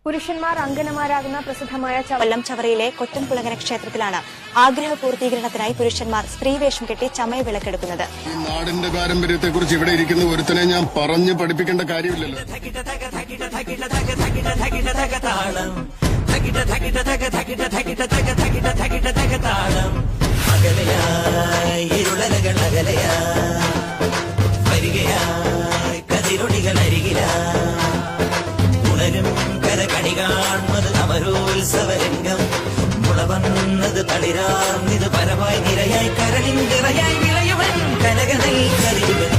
പുരുഷന്മാർ അങ്കനമാരാകുന്ന പ്രസിദ്ധമായ കൊല്ലം ചവറയിലെ കൊറ്റൻകുളങ്ങര ക്ഷേത്രത്തിലാണ് ആഗ്രഹ പൂർത്തീകരണത്തിനായി പുരുഷന്മാർ സ്ത്രീവേഷം കെട്ടി ചമയ വിളക്കെടുക്കുന്നത്. ഈ നാടിന്റെ പാരമ്പര്യത്തെക്കുറിച്ച് ഇവിടെ ഇരിക്കുന്ന ഒരുത്തനെ ഞാൻ പറഞ്ഞു പഠിപ്പിക്കേണ്ട കാര്യമില്ലല്ലോ. കണികാൺമത് മുളവന്നത് തളിരാർന്നിത് പരമായി നിരയായി കരളിൻ നിറയായി വിളയുവൻ കനകനൽ കറിയുവൻ